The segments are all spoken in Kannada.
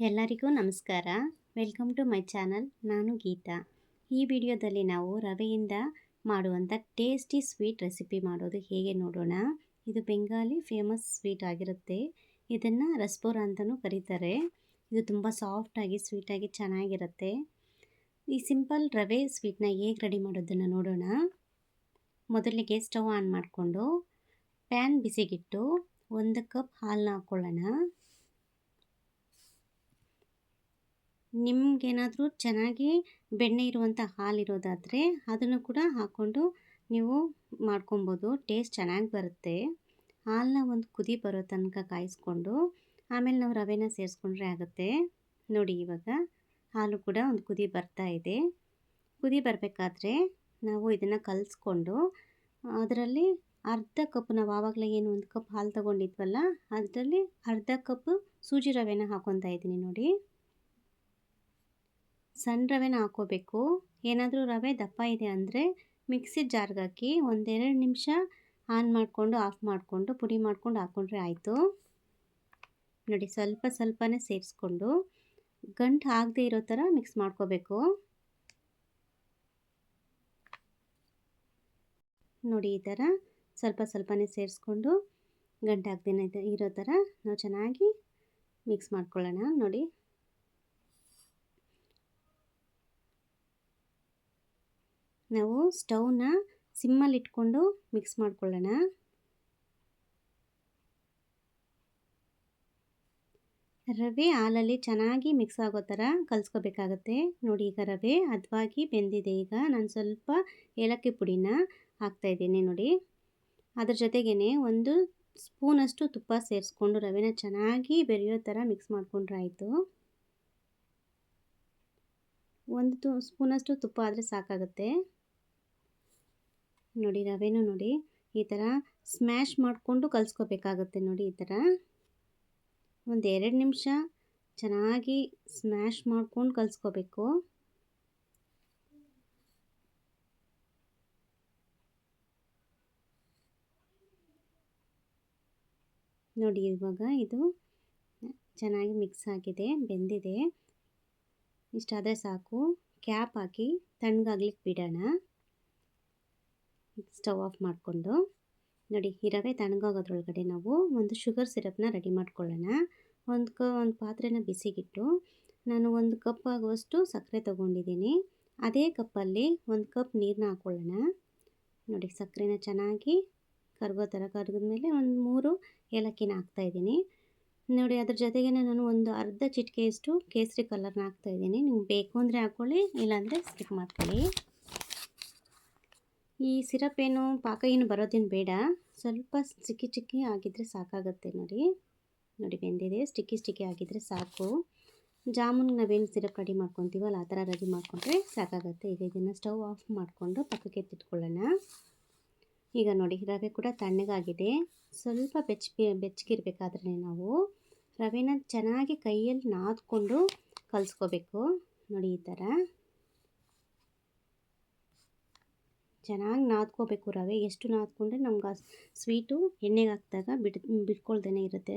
ಎಲ್ಲರಿಗೂ ನಮಸ್ಕಾರ. Welcome to my channel. ನಾನು ಗೀತಾ. ಈ ವಿಡಿಯೋದಲ್ಲಿ ನಾವು ರವೆಯಿಂದ ಮಾಡುವಂಥ ಟೇಸ್ಟಿ ಸ್ವೀಟ್ ರೆಸಿಪಿ ಮಾಡೋದು ಹೇಗೆ ನೋಡೋಣ. ಇದು ಬೆಂಗಾಲಿ ಫೇಮಸ್ ಸ್ವೀಟ್ ಆಗಿರುತ್ತೆ. ಇದನ್ನು ರಸ್ಪೋರ ಅಂತಲೂ ಕರೀತಾರೆ. ಇದು ತುಂಬ ಸಾಫ್ಟಾಗಿ ಸ್ವೀಟಾಗಿ ಚೆನ್ನಾಗಿರುತ್ತೆ. ಈ ಸಿಂಪಲ್ ರವೆ ಸ್ವೀಟ್ನ ಹೇಗೆ ರೆಡಿ ಮಾಡೋದನ್ನು ನೋಡೋಣ. ಮೊದಲಿಗೆ ಸ್ಟವ್ ಆನ್ ಮಾಡಿಕೊಂಡು ಪ್ಯಾನ್ ಬಿಸಿಗಿಟ್ಟು 1 ಕಪ್ ಹಾಲನ್ನ ಹಾಕ್ಕೊಳ್ಳೋಣ. ನಿಮಗೇನಾದರೂ ಚೆನ್ನಾಗಿ ಬೆಣ್ಣೆ ಇರುವಂಥ ಹಾಲಿರೋದಾದರೆ ಅದನ್ನು ಕೂಡ ಹಾಕ್ಕೊಂಡು ನೀವು ಮಾಡ್ಕೊಬೋದು. ಟೇಸ್ಟ್ ಚೆನ್ನಾಗಿ ಬರುತ್ತೆ. ಹಾಲನ್ನ ಒಂದು ಕುದಿ ಬರೋ ತನಕ ಕಾಯಿಸ್ಕೊಂಡು ಆಮೇಲೆ ನಾವು ರವೆನ ಸೇರಿಸ್ಕೊಂಡ್ರೆ ಆಗುತ್ತೆ. ನೋಡಿ, ಇವಾಗ ಹಾಲು ಕೂಡ ಒಂದು ಕುದಿ ಬರ್ತಾ ಇದೆ. ಕುದಿ ಬರಬೇಕಾದ್ರೆ ನಾವು ಇದನ್ನು ಕಲಿಸ್ಕೊಂಡು ಅದರಲ್ಲಿ ಅರ್ಧ ಕಪ್, ನಾವು ಆವಾಗಲೇ ಏನು 1 ಕಪ್ ಹಾಲು ತೊಗೊಂಡಿದ್ವಲ್ಲ, ಅದರಲ್ಲಿ ಅರ್ಧ ಕಪ್ ಸೂಜಿ ರವೆನ ಹಾಕ್ಕೊತಾ ಇದ್ದೀನಿ. ನೋಡಿ, ಸಣ್ಣ ರವೆನ ಹಾಕ್ಕೋಬೇಕು. ಏನಾದರೂ ರವೆ ದಪ್ಪ ಇದೆ ಅಂದರೆ ಮಿಕ್ಸಿ ಜಾರ್ಗೆ ಹಾಕಿ 1-2 ನಿಮಿಷ ಆನ್ ಮಾಡಿಕೊಂಡು ಆಫ್ ಮಾಡಿಕೊಂಡು ಪುಡಿ ಮಾಡ್ಕೊಂಡು ಹಾಕ್ಕೊಂಡ್ರೆ ಆಯಿತು. ನೋಡಿ, ಸ್ವಲ್ಪ ಸ್ವಲ್ಪನೇ ಸೇರಿಸ್ಕೊಂಡು ಗಂಟು ಆಗದೆ ಇರೋ ಥರ ಮಿಕ್ಸ್ ಮಾಡ್ಕೋಬೇಕು. ನೋಡಿ, ಈ ಥರ ಸ್ವಲ್ಪ ಸ್ವಲ್ಪನೇ ಸೇರಿಸ್ಕೊಂಡು ಗಂಟು ಆಗದೇ ಇರೋ ಥರ ನಾವು ಚೆನ್ನಾಗಿ ಮಿಕ್ಸ್ ಮಾಡ್ಕೊಳ್ಳೋಣ. ನೋಡಿ, ನಾವು ಸ್ಟವ್ನ ಸಿಮ್ಮಲ್ಲಿ ಇಟ್ಕೊಂಡು ಮಿಕ್ಸ್ ಮಾಡ್ಕೊಳ್ಳೋಣ. ರವೆ ಹಾಲಲ್ಲಿ ಚೆನ್ನಾಗಿ ಮಿಕ್ಸ್ ಆಗೋ ಥರ ಕಲಿಸ್ಕೋಬೇಕಾಗತ್ತೆ. ನೋಡಿ, ಈಗ ರವೆ ಹದವಾಗಿ ಬೆಂದಿದೆ. ಈಗ ನಾನು ಸ್ವಲ್ಪ ಏಲಕ್ಕಿ ಪುಡಿನ ಹಾಕ್ತಾಯಿದ್ದೀನಿ. ನೋಡಿ, ಅದ್ರ ಜೊತೆಗೇ 1 ಸ್ಪೂನಷ್ಟು ತುಪ್ಪ ಸೇರಿಸ್ಕೊಂಡು ರವೆನ ಚೆನ್ನಾಗಿ ಬೆರೆಯೋ ಥರ ಮಿಕ್ಸ್ ಮಾಡಿಕೊಂಡ್ರೆ ಆಯಿತು. 1 ಸ್ಪೂನಷ್ಟು ತುಪ್ಪ ಆದರೆ ಸಾಕಾಗುತ್ತೆ. ನೋಡಿ, ರವೆನೂ ನೋಡಿ ಈ ಥರ ಸ್ಮ್ಯಾಶ್ ಮಾಡಿಕೊಂಡು ಕಲಿಸ್ಕೋಬೇಕಾಗುತ್ತೆ. ನೋಡಿ, ಈ ಥರ 1-2 ನಿಮಿಷ ಚೆನ್ನಾಗಿ ಸ್ಮ್ಯಾಶ್ ಮಾಡ್ಕೊಂಡು ಕಲಿಸ್ಕೋಬೇಕು. ನೋಡಿ, ಇವಾಗ ಇದು ಚೆನ್ನಾಗಿ ಮಿಕ್ಸ್ ಆಗಿದೆ, ಬೆಂದಿದೆ. ಇಷ್ಟಾದರೆ ಸಾಕು. ಕ್ಯಾಪ್ ಹಾಕಿ ತಣ್ಣಗಾಗ್ಲಿಕ್ಕೆ ಬಿಡೋಣ. ಸ್ಟವ್ ಆಫ್ ಮಾಡಿಕೊಂಡು ನೋಡಿ, ಈ ರವೆ ತಣ್ಣಗಾಗೋದ್ರೊಳಗಡೆ ನಾವು ಒಂದು ಶುಗರ್ ಸಿರಪ್ನ ರೆಡಿ ಮಾಡ್ಕೊಳ್ಳೋಣ. ಒಂದು ಪಾತ್ರೆನ ಬಿಸಿಗಿಟ್ಟು ನಾನು 1 ಕಪ್ ಆಗುವಷ್ಟು ಸಕ್ಕರೆ ತೊಗೊಂಡಿದ್ದೀನಿ. ಅದೇ ಕಪ್ಪಲ್ಲಿ 1 ಕಪ್ ನೀರನ್ನ ಹಾಕ್ಕೊಳ್ಳೋಣ. ನೋಡಿ, ಸಕ್ಕರೆನ ಚೆನ್ನಾಗಿ ಕರಗೋ ಥರ ಕರಗಿದ್ಮೇಲೆ 3 ಏಲಕ್ಕಿನ ಹಾಕ್ತಾಯಿದ್ದೀನಿ. ನೋಡಿ, ಅದ್ರ ಜೊತೆಗೇ ನಾನು ಒಂದು ಅರ್ಧ ಚಿಟಿಕೆಯಷ್ಟು ಕೇಸರಿ ಕಲರ್ನ ಹಾಕ್ತಾಯಿದ್ದೀನಿ. ನಿಮ್ಗೆ ಬೇಕು ಅಂದರೆ ಹಾಕ್ಕೊಳ್ಳಿ, ಇಲ್ಲಾಂದರೆ ಸ್ಕಿಪ್ ಮಾಡ್ಕೊಳ್ಳಿ. ಈ ಸಿರಪ್ ಏನು ಪಾಕ ಏನು ಬರೋದೇನು ಬೇಡ, ಸ್ವಲ್ಪ ಚಿಕ್ಕಿ ಆಗಿದ್ದರೆ ಸಾಕಾಗುತ್ತೆ. ನೋಡಿ, ಬೆಂದಿದೆ. ಸ್ಟಿಕ್ಕಿ ಆಗಿದ್ದರೆ ಸಾಕು. ಜಾಮೂನ್ಗೆ ನಾವೇನು ಸಿರಪ್ ರೆಡಿ ಮಾಡ್ಕೊತೀವಲ್ಲ ಆ ಥರ ರೆಡಿ ಮಾಡಿಕೊಂಡ್ರೆ ಸಾಕಾಗುತ್ತೆ. ಈಗ ಇದನ್ನು ಸ್ಟವ್ ಆಫ್ ಮಾಡಿಕೊಂಡು ಪಕ್ಕಕ್ಕೆ ಎತ್ತಿಟ್ಕೊಳ್ಳೋಣ. ಈಗ ನೋಡಿ, ರವೆ ಕೂಡ ತಣ್ಣಗಾಗಿದೆ. ಸ್ವಲ್ಪ ಬೆಚ್ಚಗಿರಬೇಕಾದ್ರೆ ನಾವು ರವೆನ ಚೆನ್ನಾಗಿ ಕೈಯಲ್ಲಿ ನಾದ್ಕೊಂಡು ಕಲಿಸ್ಕೋಬೇಕು. ನೋಡಿ, ಈ ಥರ ಚೆನ್ನಾಗಿ ನಾದ್ಕೋಬೇಕು. ರವೆ ಎಷ್ಟು ನಾದ್ಕೊಂಡ್ರೆ ನಮ್ಗೆ ಆ ಸ್ವೀಟು ಎಣ್ಣೆಗೆ ಹಾಕಿದಾಗ ಬಿಟ್ಕೊಳ್ದೇ ಇರುತ್ತೆ.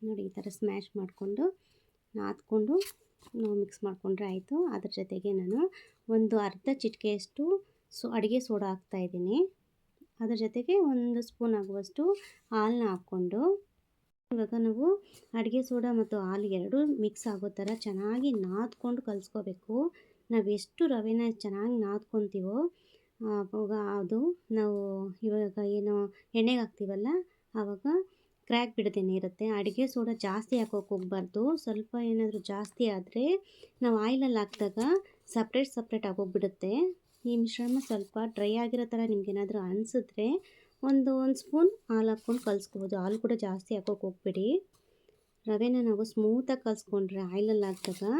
ನೋಡಿ, ಈ ಥರ ಸ್ಮ್ಯಾಶ್ ಮಾಡಿಕೊಂಡು ನಾದ್ಕೊಂಡು ನಾವು ಮಿಕ್ಸ್ ಮಾಡಿಕೊಂಡ್ರೆ ಆಯಿತು. ಅದ್ರ ಜೊತೆಗೆ ನಾನು ಒಂದು ಅರ್ಧ ಚಿಟಿಕೆಯಷ್ಟು ಅಡುಗೆ ಸೋಡಾ ಹಾಕ್ತಾಯಿದ್ದೀನಿ. ಅದ್ರ ಜೊತೆಗೆ 1 ಸ್ಪೂನ್ ಆಗುವಷ್ಟು ಹಾಲನ್ನ ಹಾಕ್ಕೊಂಡು ಇವಾಗ ನಾವು ಅಡುಗೆ ಸೋಡಾ ಮತ್ತು ಹಾಲು ಎರಡೂ ಮಿಕ್ಸ್ ಆಗೋ ಥರ ಚೆನ್ನಾಗಿ ನಾದ್ಕೊಂಡು ಕಲಿಸ್ಕೋಬೇಕು. ನಾವು ಎಷ್ಟು ರವೆನ ಚೆನ್ನಾಗಿ ನಾದ್ಕೊತೀವೋ ಆವಾಗ ಅದು ನಾವು ಇವಾಗ ಏನು ಎಣ್ಣೆಗೆ ಹಾಕ್ತೀವಲ್ಲ ಆವಾಗ ಕ್ರ್ಯಾಕ್ ಬಿಡದೇನೆ ಇರುತ್ತೆ. ಅಡುಗೆ ಸೋಡಾ ಜಾಸ್ತಿ ಹಾಕೋಕೆ ಹೋಗ್ಬಾರ್ದು. ಸ್ವಲ್ಪ ಏನಾದರೂ ಜಾಸ್ತಿ ಆದರೆ ನಾವು ಆಯಿಲಲ್ಲಿ ಹಾಕಿದಾಗ ಸಪ್ರೇಟ್ ಆಗೋಗ್ಬಿಡುತ್ತೆ. ಈ ಮಿಶ್ರಣ ಸ್ವಲ್ಪ ಡ್ರೈ ಆಗಿರೋ ಥರ ನಿಮ್ಗೇನಾದರೂ ಅನಿಸಿದ್ರೆ ಒಂದು ಸ್ಪೂನ್ ಹಾಲು ಹಾಕ್ಕೊಂಡು ಕಲಿಸ್ಕೋಬೋದು. ಹಾಲು ಕೂಡ ಜಾಸ್ತಿ ಹಾಕೋಕೆ ಹೋಗ್ಬೇಡಿ. ರವೆನ ನಾವು ಸ್ಮೂತಾಗಿ ಕಲಿಸ್ಕೊಂಡ್ರೆ ಆಯಿಲಲ್ಲಿ ಹಾಕಿದಾಗ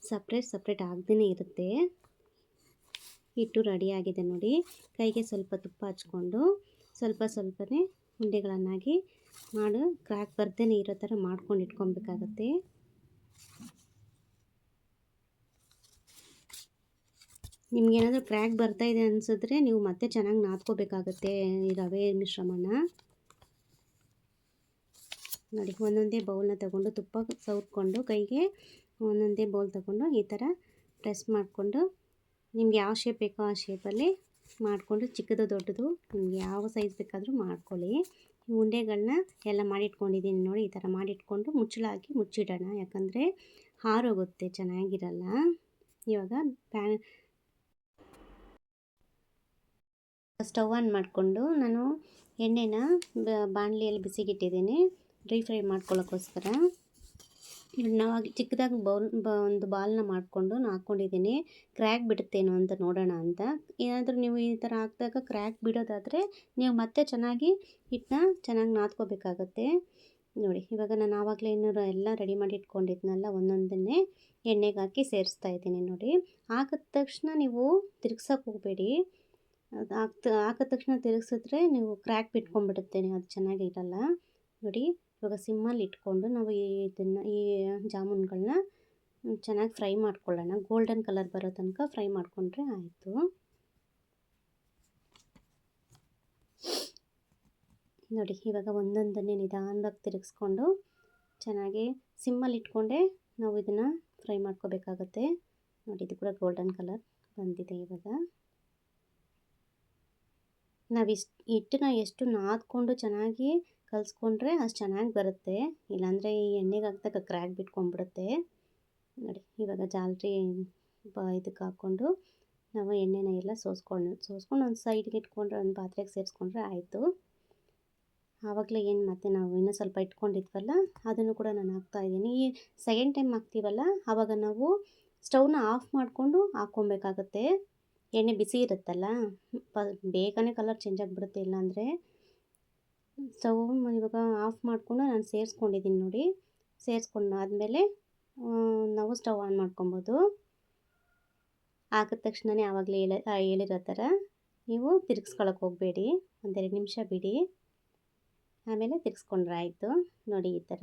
ಸಪ್ರೇಟ್ ಆಗದೇ ಇರುತ್ತೆ. ಹಿಟ್ಟು ರೆಡಿಯಾಗಿದೆ. ನೋಡಿ, ಕೈಗೆ ಸ್ವಲ್ಪ ತುಪ್ಪ ಹಚ್ಕೊಂಡು ಸ್ವಲ್ಪನೇ ಉಂಡೆಗಳನ್ನಾಗಿ ಮಾಡಿ ಕ್ರ್ಯಾಕ್ ಬರ್ದೇ ಇರೋ ಥರ ಮಾಡ್ಕೊಂಡು ಇಟ್ಕೊಬೇಕಾಗತ್ತೆ. ನಿಮಗೇನಾದರೂ ಕ್ರ್ಯಾಕ್ ಬರ್ತಾ ಇದೆ ಅನಿಸಿದ್ರೆ ನೀವು ಮತ್ತೆ ಚೆನ್ನಾಗಿ ನಾದ್ಕೋಬೇಕಾಗತ್ತೆ ಈ ರವೆ ಮಿಶ್ರಣನ. ನೋಡಿ ಒಂದೊಂದೇ ಬೌಲ್ನ ತಗೊಂಡು ತುಪ್ಪ ಸವರ್ಕೊಂಡು ಕೈಗೆ ಒಂದೊಂದೇ ಬೌಲ್ ತಗೊಂಡು ಈ ಥರ ಪ್ರೆಸ್ ಮಾಡಿಕೊಂಡು ನಿಮ್ಗೆ ಯಾವ ಶೇಪ್ ಬೇಕೋ ಆ ಶೇಪಲ್ಲಿ ಮಾಡಿಕೊಂಡು ಚಿಕ್ಕದು ದೊಡ್ಡದು ನಿಮ್ಗೆ ಯಾವ ಸೈಜ್ ಬೇಕಾದರೂ ಮಾಡ್ಕೊಳ್ಳಿ. ಈ ಉಂಡೆಗಳನ್ನ ಎಲ್ಲ ಮಾಡಿಟ್ಕೊಂಡಿದ್ದೀನಿ ನೋಡಿ. ಈ ಥರ ಮಾಡಿಟ್ಕೊಂಡು ಮುಚ್ಚಳ ಹಾಕಿ ಮುಚ್ಚಿಡೋಣ, ಯಾಕಂದರೆ ಹಾರೋಗುತ್ತೆ, ಚೆನ್ನಾಗಿರಲ್ಲ. ಇವಾಗ ಸ್ಟವ್ ಆನ್ ಮಾಡಿಕೊಂಡು ನಾನು ಎಣ್ಣೆನ ಬಾಣಲಿಯಲ್ಲಿ ಬಿಸಿಗಿಟ್ಟಿದ್ದೀನಿ ಡ್ರೈ ಫ್ರೈ ಮಾಡ್ಕೊಳ್ಳೋಕ್ಕೋಸ್ಕರ. ನಾವು ಚಿಕ್ಕದಾಗಿ ಒಂದು ಬಾಲ್ನ ಮಾಡಿಕೊಂಡು ಹಾಕ್ಕೊಂಡಿದ್ದೀನಿ. ಕ್ರ್ಯಾಕ್ ಬಿಡುತ್ತೇನೋ ಅಂತ ನೋಡೋಣ ಅಂತ. ಏನಾದರೂ ನೀವು ಈ ಥರ ಹಾಕಿದಾಗ ಕ್ರ್ಯಾಕ್ ಬಿಡೋದಾದರೆ ನೀವು ಮತ್ತೆ ಚೆನ್ನಾಗಿ ಹಿಟ್ಟನ್ನ ಚೆನ್ನಾಗಿ ನಾದ್ಕೋಬೇಕಾಗತ್ತೆ. ನೋಡಿ ಇವಾಗ ನಾನು ಆವಾಗಲೇ ಎಲ್ಲ ರೆಡಿ ಮಾಡಿ ಇಟ್ಕೊಂಡಿದ್ನಲ್ಲ, ಒಂದೊಂದನ್ನೇ ಎಣ್ಣೆಗೆ ಹಾಕಿ ಸೇರಿಸ್ತಾ ಇದ್ದೀನಿ ನೋಡಿ. ಹಾಕಿದ ತಕ್ಷಣ ನೀವು ತಿರ್ಗ್ಸೋಕೆ ಹೋಗಬೇಡಿ. ಅದು ಹಾಕಿದ ತಕ್ಷಣ ತಿರುಗಿಸಿದ್ರೆ ನೀವು ಕ್ರ್ಯಾಕ್ ಬಿಟ್ಕೊಂಡ್ಬಿಡುತ್ತೆ, ಅದು ಚೆನ್ನಾಗಿರಲ್ಲ ನೋಡಿ. ಇವಾಗ ಸಿಮ್ಮಲ್ಲಿ ಇಟ್ಕೊಂಡು ನಾವು ಈ ಜಾಮೂನ್ಗಳನ್ನ ಚೆನ್ನಾಗಿ ಫ್ರೈ ಮಾಡ್ಕೊಳ್ಳೋಣ. ಗೋಲ್ಡನ್ ಕಲರ್ ಬರೋ ತನಕ ಫ್ರೈ ಮಾಡಿಕೊಂಡ್ರೆ ಆಯಿತು. ನೋಡಿ ಇವಾಗ ಒಂದೊಂದನ್ನೇ ನಿಧಾನವಾಗಿ ತಿರುಗಿಸ್ಕೊಂಡು ಚೆನ್ನಾಗಿ ಸಿಮ್ಮಲ್ಲಿ ಇಟ್ಕೊಂಡೆ ನಾವು ಇದನ್ನು ಫ್ರೈ ಮಾಡ್ಕೋಬೇಕಾಗತ್ತೆ. ನೋಡಿ ಇದು ಕೂಡ ಗೋಲ್ಡನ್ ಕಲರ್ ಬಂದಿದೆ. ಇವಾಗ ನಾವು ಹಿಟ್ಟನ್ನ ಎಷ್ಟು ನಾದ್ಕೊಂಡು ಚೆನ್ನಾಗಿ ಕಲಿಸ್ಕೊಂಡ್ರೆ ಅಷ್ಟು ಚೆನ್ನಾಗಿ ಬರುತ್ತೆ, ಇಲ್ಲಾಂದರೆ ಈ ಎಣ್ಣೆಗೆ ಹಾಕಿದಾಗ ಕ್ರ್ಯಾಕ್ ಬಿಟ್ಕೊಂಡ್ಬಿಡುತ್ತೆ. ನೋಡಿ ಇವಾಗ ಜಾಲರಿ ಇದಕ್ಕೆ ಹಾಕ್ಕೊಂಡು ನಾವು ಎಣ್ಣೆನ ಎಲ್ಲ ಸೋಸ್ಕೊಂಡು ಒಂದು ಸೈಡ್ಗೆ ಇಟ್ಕೊಂಡ್ರೆ ಒಂದು ಪಾತ್ರೆಗೆ ಸೇರಿಸ್ಕೊಂಡ್ರೆ ಆಯಿತು. ಆವಾಗಲೇ ಏನು ಮತ್ತೆ ನಾವು ಇನ್ನೂ ಸ್ವಲ್ಪ ಇಟ್ಕೊಂಡಿದ್ವಲ್ಲ ಅದನ್ನು ಕೂಡ ನಾನು ಹಾಕ್ತಾಯಿದ್ದೀನಿ. ಈ ಸೆಕೆಂಡ್ ಟೈಮ್ ಹಾಕ್ತೀವಲ್ಲ ಆವಾಗ ನಾವು ಸ್ಟವ್ನ ಆಫ್ ಮಾಡಿಕೊಂಡು ಹಾಕ್ಕೊಬೇಕಾಗತ್ತೆ. ಎಣ್ಣೆ ಬಿಸಿ ಇರುತ್ತಲ್ಲ, ಬೇಗನೆ ಕಲರ್ ಚೇಂಜ್ ಆಗಿಬಿಡುತ್ತೆ. ಇಲ್ಲಾಂದರೆ ಸ್ಟವ್ ಇವಾಗ ಆಫ್ ಮಾಡಿಕೊಂಡು ನಾನು ಸೇರಿಸ್ಕೊಂಡಿದ್ದೀನಿ ನೋಡಿ. ಸೇರಿಸ್ಕೊಂಡಾದ್ಮೇಲೆ ನಾವು ಸ್ಟವ್ ಆನ್ ಮಾಡ್ಕೊಬೋದು. ಹಾಕಿದ ತಕ್ಷಣವೇ ಆವಾಗಲೇ ಹೇಳಿರೋ ಥರ ನೀವು ತಿರ್ಗಿಸ್ಕೊಳಕ್ಕೆ ಹೋಗಬೇಡಿ, ಒಂದೆರಡು ನಿಮಿಷ ಬಿಡಿ, ಆಮೇಲೆ ತಿರ್ಗಿಸ್ಕೊಂಡ್ರೆ ಆಯಿತು. ನೋಡಿ ಈ ಥರ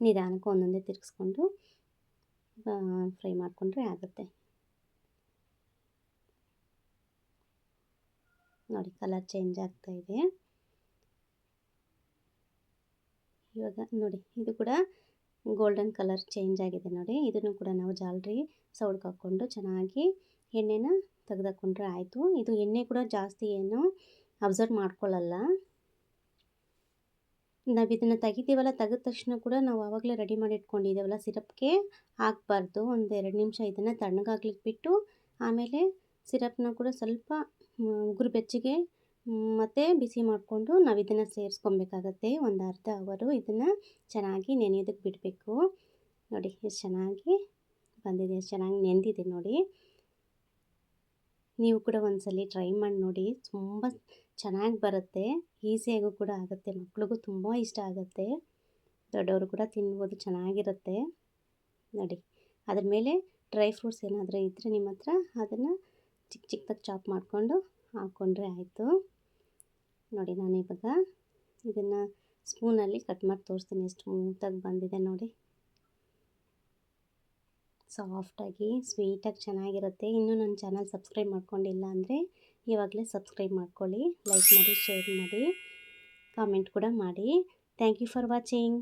ನಿಧಾನಕ್ಕೆ ಒಂದೊಂದೇ ತಿರ್ಗಿಸ್ಕೊಂಡು ಫ್ರೈ ಮಾಡಿಕೊಂಡ್ರೆ ಆಗುತ್ತೆ. ನೋಡಿ ಕಲರ್ ಚೇಂಜ್ ಆಗ್ತಾಯಿದೆ. ಇವಾಗ ನೋಡಿ ಇದು ಕೂಡ ಗೋಲ್ಡನ್ ಕಲರ್ ಚೇಂಜ್ ಆಗಿದೆ ನೋಡಿ. ಇದನ್ನು ಕೂಡ ನಾವು ಜಾಲರಿ ಸೌಡ್ಗೆ ಹಾಕ್ಕೊಂಡು ಚೆನ್ನಾಗಿ ಎಣ್ಣೆನ ತೆಗೆದಾಕೊಂಡ್ರೆ ಆಯಿತು. ಇದು ಎಣ್ಣೆ ಕೂಡ ಜಾಸ್ತಿ ಏನು ಅಬ್ಸರ್ವ್ ಮಾಡ್ಕೊಳ್ಳಲ್ಲ. ನಾವು ಇದನ್ನು ತೆಗಿತೀವಲ್ಲ, ತೆಗೆದ ತಕ್ಷಣ ಕೂಡ ನಾವು ಆವಾಗಲೇ ರೆಡಿ ಮಾಡಿ ಇಟ್ಕೊಂಡಿದ್ದೇವಲ್ಲ ಸಿರಪ್ಗೆ ಹಾಕಬಾರ್ದು. ಒಂದು 2 ನಿಮಿಷ ಇದನ್ನು ತಣ್ಣಗಾಗ್ಲಿಕ್ಕೆ ಬಿಟ್ಟು ಆಮೇಲೆ ಸಿರಪ್ನ ಕೂಡ ಸ್ವಲ್ಪ ಉಗುರು ಬೆಚ್ಚಗೆ ಮತ್ತು ಬಿಸಿ ಮಾಡಿಕೊಂಡು ನಾವು ಇದನ್ನು ಸೇರಿಸ್ಕೊಬೇಕಾಗತ್ತೆ. ಒಂದು ಅರ್ಧ ಅವರು ಇದನ್ನು ಚೆನ್ನಾಗಿ ನೆನೆಯೋದಕ್ಕೆ ಬಿಡಬೇಕು. ನೋಡಿ ಎಷ್ಟು ಚೆನ್ನಾಗಿ ಬಂದಿದೆ, ಎಷ್ಟು ಚೆನ್ನಾಗಿ ನೆಂದಿದೆ ನೋಡಿ. ನೀವು ಕೂಡ ಒಂದ್ಸಲ ಟ್ರೈ ಮಾಡಿ ನೋಡಿ, ತುಂಬ ಚೆನ್ನಾಗಿ ಬರುತ್ತೆ, ಈಸಿಯಾಗೂ ಕೂಡ ಆಗುತ್ತೆ, ಮಕ್ಳಿಗೂ ತುಂಬ ಇಷ್ಟ ಆಗುತ್ತೆ, ದೊಡ್ಡವರು ಕೂಡ ತಿನ್ಬೋದು, ಚೆನ್ನಾಗಿರುತ್ತೆ ನೋಡಿ. ಅದ್ರ ಮೇಲೆ ಡ್ರೈ ಫ್ರೂಟ್ಸ್ ಏನಾದರೂ ಇದ್ದರೆ ನಿಮ್ಮ ಹತ್ರ ಅದನ್ನು ಚಿಕ್ಕ ಚಿಕ್ಕದಾಗಿ ಚಾಪ್ ಮಾಡಿಕೊಂಡು ಹಾಕ್ಕೊಂಡ್ರೆ ಆಯಿತು. ನೋಡಿ ನಾನು ಇವಾಗ ಇದನ್ನು ಸ್ಪೂನಲ್ಲಿ ಕಟ್ ಮಾಡಿ ತೋರಿಸ್ತೀನಿ, ಎಷ್ಟು ಸ್ಮೂತಾಗಿ ಬಂದಿದೆ ನೋಡಿ. ಸಾಫ್ಟಾಗಿ ಸ್ವೀಟಾಗಿ ಚೆನ್ನಾಗಿರುತ್ತೆ. ಇನ್ನೂ ನನ್ನ ಚಾನಲ್ ಸಬ್ಸ್ಕ್ರೈಬ್ ಮಾಡ್ಕೊಂಡಿಲ್ಲ ಅಂದರೆ ಇವಾಗಲೇ ಸಬ್ಸ್ಕ್ರೈಬ್ ಮಾಡ್ಕೊಳ್ಳಿ, ಲೈಕ್ ಮಾಡಿ, ಶೇರ್ ಮಾಡಿ, ಕಾಮೆಂಟ್ ಕೂಡ ಮಾಡಿ. Thank you for watching.